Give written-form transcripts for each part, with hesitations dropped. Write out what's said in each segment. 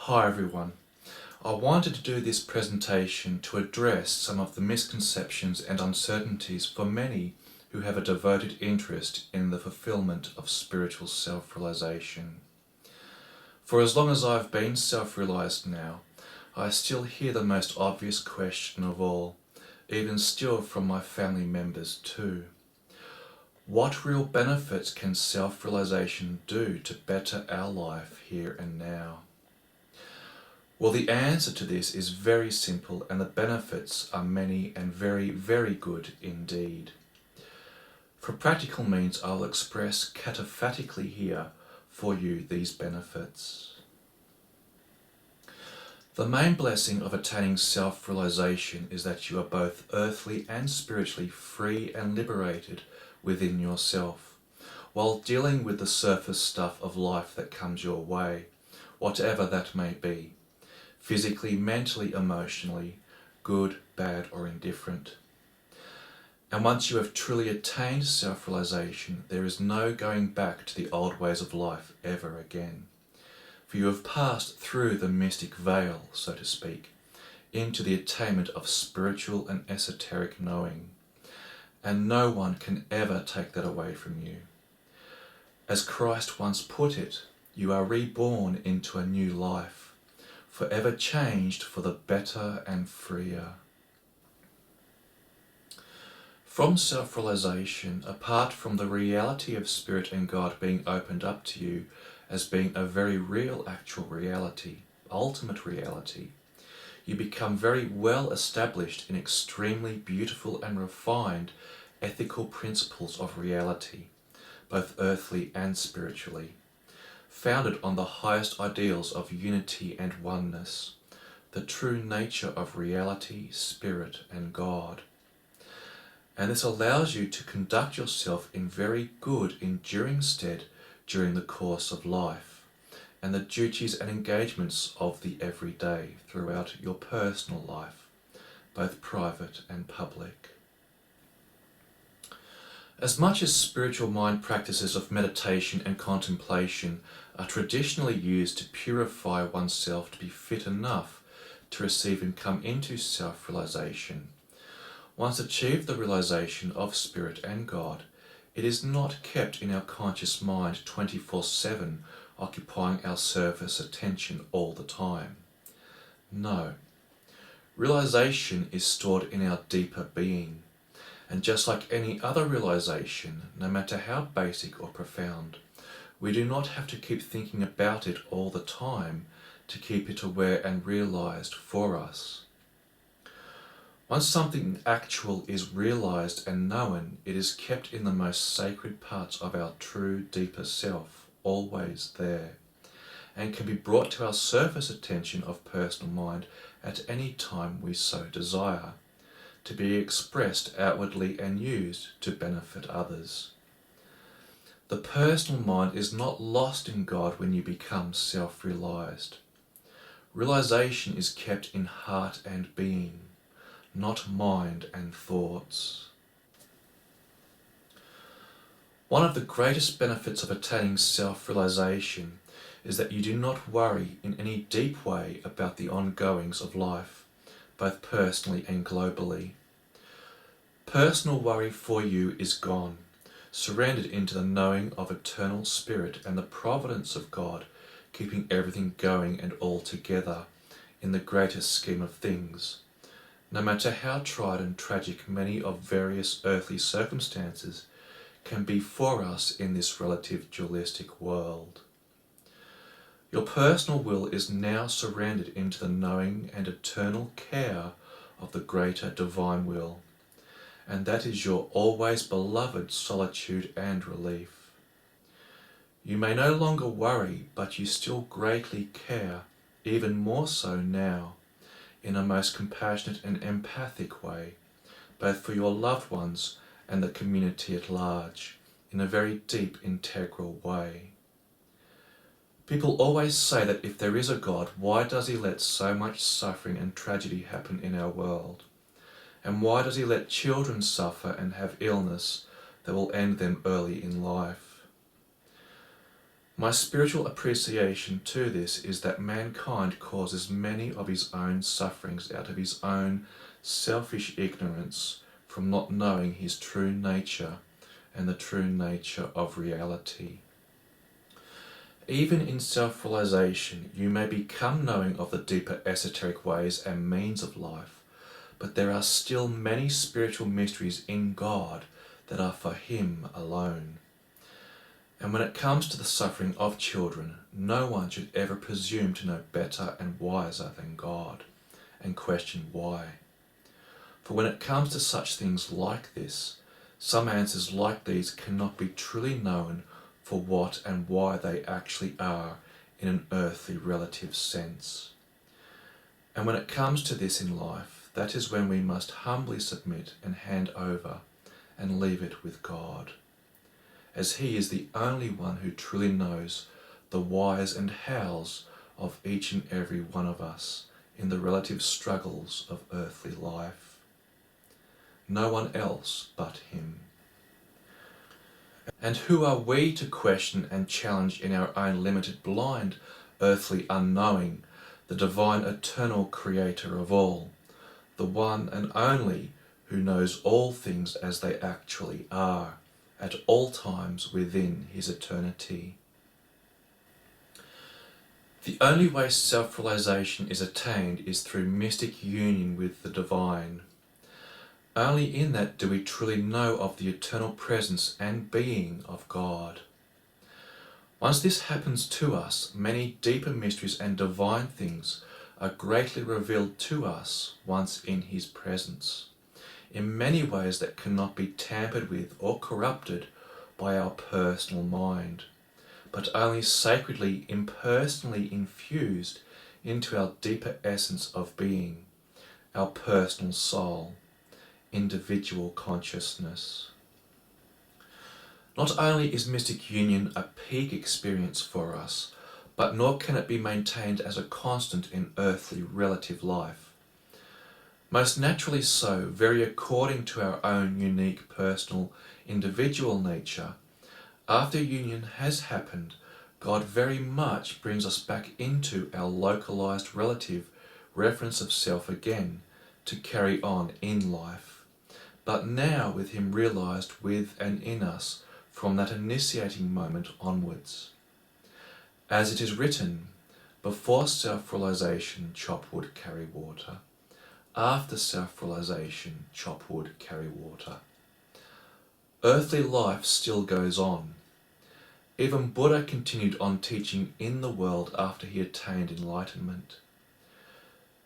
Hi everyone. I wanted to do this presentation to address some of the misconceptions and uncertainties for many who have a devoted interest in the fulfillment of spiritual self-realization. For as long as I've been self-realized now, I still hear the most obvious question of all, even still from my family members too. What real benefits can self-realization do to better our life here and now? Well, the answer to this is very simple, and the benefits are many and very, very good indeed. For practical means, I'll express cataphatically here for you these benefits. The main blessing of attaining self-realization is that you are both earthly and spiritually free and liberated within yourself, while dealing with the surface stuff of life that comes your way, whatever that may be. Physically, mentally, emotionally, good, bad, or indifferent. And once you have truly attained self-realization, there is no going back to the old ways of life ever again. For you have passed through the mystic veil, so to speak, into the attainment of spiritual and esoteric knowing. And no one can ever take that away from you. As Christ once put it, you are reborn into a new life, forever changed for the better and freer. From self-realization, apart from the reality of Spirit and God being opened up to you as being a very real actual reality, ultimate reality, you become very well established in extremely beautiful and refined ethical principles of reality, both earthly and spiritually, founded on the highest ideals of unity and oneness, the true nature of reality, spirit, and God. And this allows you to conduct yourself in very good, enduring stead during the course of life, and the duties and engagements of the everyday throughout your personal life, both private and public. As much as spiritual mind practices of meditation and contemplation are traditionally used to purify oneself to be fit enough to receive and come into self-realization, once achieved the realization of Spirit and God, it is not kept in our conscious mind 24/7, occupying our surface attention all the time. No. Realization is stored in our deeper being. And just like any other realization, no matter how basic or profound, we do not have to keep thinking about it all the time to keep it aware and realized for us. Once something actual is realized and known, it is kept in the most sacred parts of our true, deeper self, always there, and can be brought to our surface attention of personal mind at any time we so desire, to be expressed outwardly and used to benefit others. The personal mind is not lost in God when you become self-realized. Realization is kept in heart and being, not mind and thoughts. One of the greatest benefits of attaining self-realization is that you do not worry in any deep way about the ongoings of life, both personally and globally. Personal worry for you is gone, surrendered into the knowing of eternal Spirit and the providence of God, keeping everything going and all together in the greatest scheme of things. No matter how tried and tragic many of various earthly circumstances can be for us in this relative dualistic world. Your personal will is now surrendered into the knowing and eternal care of the greater divine will, and that is your always beloved solitude and relief. You may no longer worry, but you still greatly care, even more so now, in a most compassionate and empathic way, both for your loved ones and the community at large, in a very deep, integral way. People always say that if there is a God, why does he let so much suffering and tragedy happen in our world? And why does he let children suffer and have illness that will end them early in life? My spiritual appreciation to this is that mankind causes many of his own sufferings out of his own selfish ignorance from not knowing his true nature and the true nature of reality. Even in self-realization, you may become knowing of the deeper esoteric ways and means of life, but there are still many spiritual mysteries in God that are for Him alone. And when it comes to the suffering of children, no one should ever presume to know better and wiser than God, and question why. For when it comes to such things like this, some answers like these cannot be truly known for what and why they actually are in an earthly relative sense. And when it comes to this in life, that is when we must humbly submit and hand over and leave it with God, as He is the only one who truly knows the whys and hows of each and every one of us in the relative struggles of earthly life. No one else but Him. And who are we to question and challenge in our own limited, blind, earthly unknowing, the divine eternal creator of all, the one and only who knows all things as they actually are, at all times within His eternity? The only way self-realization is attained is through mystic union with the divine. Only in that do we truly know of the eternal presence and being of God. Once this happens to us, many deeper mysteries and divine things are greatly revealed to us once in His presence, in many ways that cannot be tampered with or corrupted by our personal mind, but only sacredly, impersonally infused into our deeper essence of being, our personal soul, individual consciousness. Not only is mystic union a peak experience for us, but nor can it be maintained as a constant in earthly relative life. Most naturally so, very according to our own unique, personal, individual nature, after union has happened, God very much brings us back into our localized relative reference of self again to carry on in life, but now with Him realized with and in us from that initiating moment onwards. As it is written, before self-realization, chop wood, carry water. After self-realization, chop wood, carry water. Earthly life still goes on. Even Buddha continued on teaching in the world after he attained enlightenment.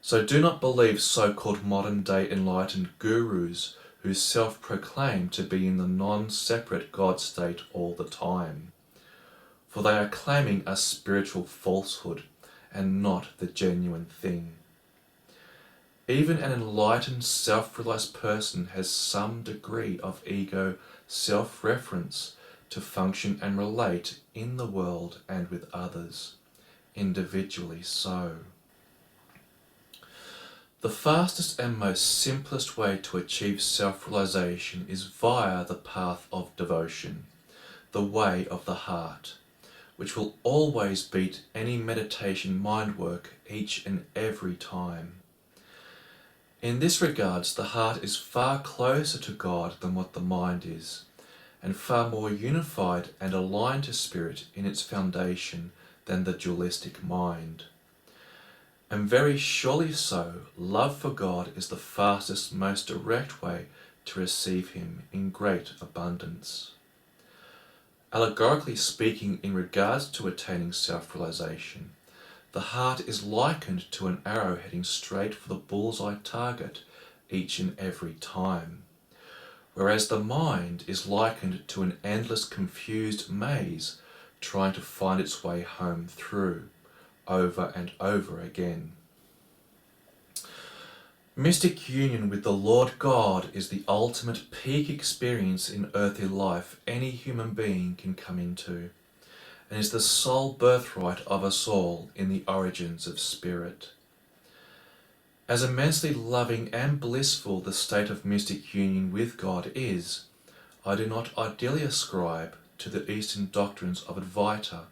So do not believe so-called modern-day enlightened gurus who self-proclaim to be in the non-separate God state all the time, for they are claiming a spiritual falsehood and not the genuine thing. Even an enlightened, self-realized person has some degree of ego self-reference to function and relate in the world and with others, individually so. The fastest and most simplest way to achieve self-realization is via the path of devotion, the way of the heart, which will always beat any meditation mind work each and every time. In this regards, the heart is far closer to God than what the mind is, and far more unified and aligned to spirit in its foundation than the dualistic mind. And very surely so, love for God is the fastest, most direct way to receive Him in great abundance. Allegorically speaking, in regards to attaining self-realization, the heart is likened to an arrow heading straight for the bullseye target each and every time, whereas the mind is likened to an endless confused maze trying to find its way home through, over and over again. Mystic union with the Lord God is the ultimate peak experience in earthly life any human being can come into, and is the sole birthright of us all in the origins of spirit. As immensely loving and blissful the state of mystic union with God is, I do not ideally ascribe to the Eastern doctrines of Advaita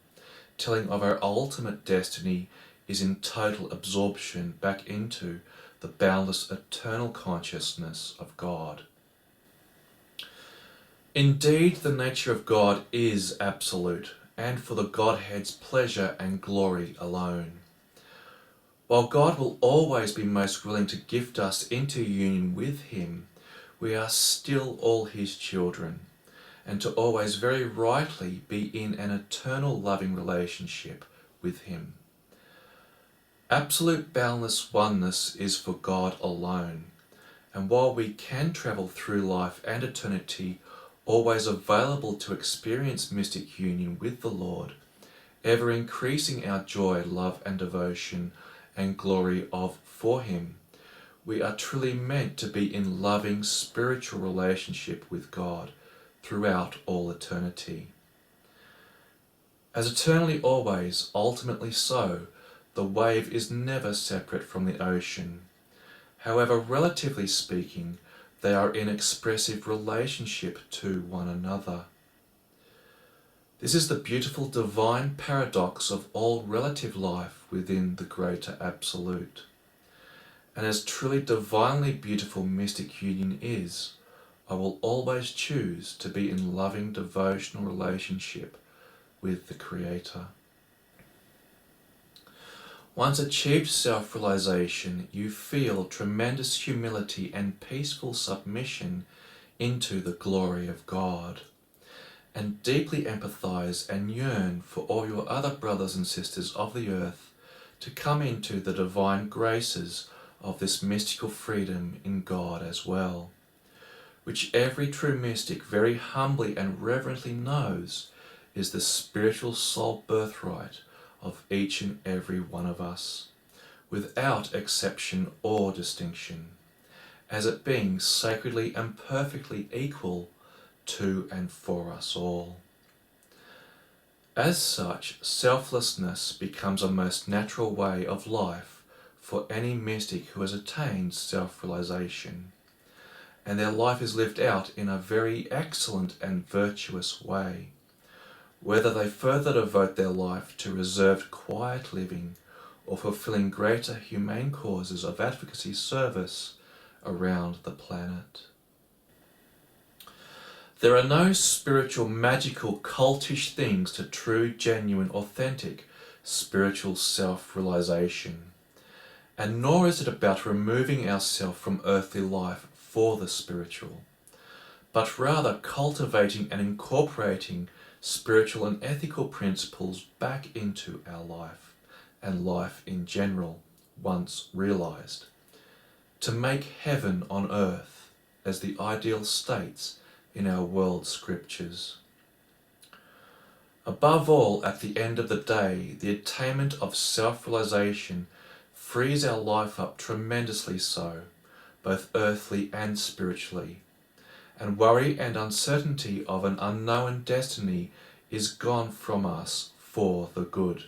telling of our ultimate destiny is in total absorption back into the boundless eternal consciousness of God. Indeed, the nature of God is absolute, and for the Godhead's pleasure and glory alone. While God will always be most willing to gift us into union with Him, we are still all His children, and to always very rightly be in an eternal loving relationship with Him. Absolute boundless oneness is for God alone, and while we can travel through life and eternity always available to experience mystic union with the Lord, ever increasing our joy, love and devotion and glory for Him, we are truly meant to be in loving spiritual relationship with God throughout all eternity. As eternally always, ultimately so, the wave is never separate from the ocean. However, relatively speaking, they are in expressive relationship to one another. This is the beautiful divine paradox of all relative life within the greater absolute. And as truly divinely beautiful mystic union is, I will always choose to be in loving devotional relationship with the Creator. Once achieved self-realization, you feel tremendous humility and peaceful submission into the glory of God, and deeply empathize and yearn for all your other brothers and sisters of the earth to come into the divine graces of this mystical freedom in God as well, which every true mystic very humbly and reverently knows is the spiritual soul birthright of each and every one of us, without exception or distinction, as it being sacredly and perfectly equal to and for us all. As such, selflessness becomes a most natural way of life for any mystic who has attained self-realization, and their life is lived out in a very excellent and virtuous way, whether they further devote their life to reserved quiet living or fulfilling greater humane causes of advocacy service around the planet. There are no spiritual, magical, cultish things to true, genuine, authentic spiritual self-realization, and nor is it about removing ourselves from earthly life for the spiritual, but rather cultivating and incorporating spiritual and ethical principles back into our life, and life in general, once realized, to make heaven on earth, as the ideal states in our world scriptures. Above all, at the end of the day, the attainment of self-realization frees our life up tremendously so, both earthly and spiritually, and worry and uncertainty of an unknown destiny is gone from us for the good,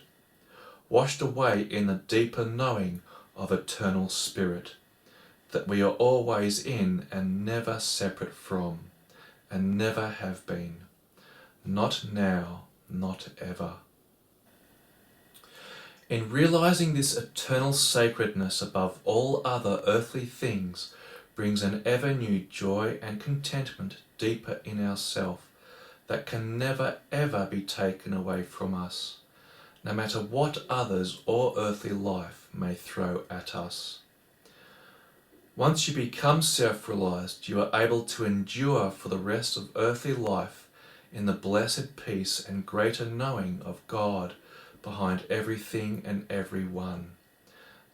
washed away in the deeper knowing of eternal spirit, that we are always in and never separate from, and never have been, not now, not ever. In realizing this eternal sacredness above all other earthly things brings an ever new joy and contentment deeper in ourself that can never ever be taken away from us, no matter what others or earthly life may throw at us. Once you become self-realized, you are able to endure for the rest of earthly life in the blessed peace and greater knowing of God behind everything and everyone,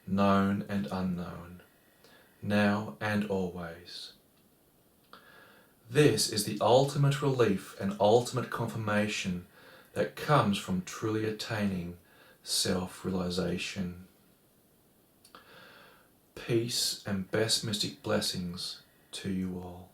known and unknown, now and always. This is the ultimate relief and ultimate confirmation that comes from truly attaining self-realization. Peace and best mystic blessings to you all.